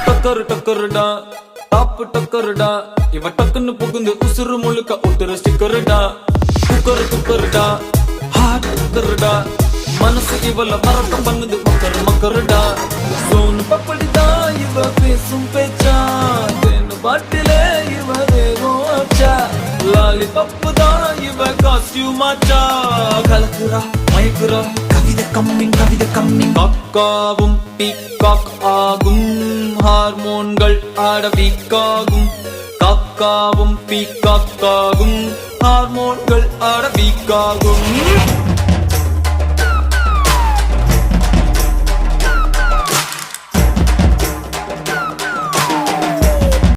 டக்கரு டக்கருடா டாப்பு டக்கருடா இவ டக்குன்னு புகுந்து உசுறு முழுக்க ஒட்டுற ஸ்டிக்கருடா குக்கரு குக்கருடா ஹார்ட் குக்கருடா மனசு இவள மறக்கம் பண்ணுது மக்கரு மக்கருடா சோனு பப்படிதா இவ பேசும் பேச்சா தேனு பாட்டிலே இவ வேகம் ஆச்சா லாலி பப்பு தான் இவ காஸ்டியூம் ஆச்சா கலக்குறா மயக்குறா கவிதை கம்மிங் காக்காவும் பீகாக் ஆகும் ஹார்மோன்கள் ஆட வீக்காகும் காக்காவும் பீகாக்காகும் ஹார்மோன்கள் ஆட வீக்காகும்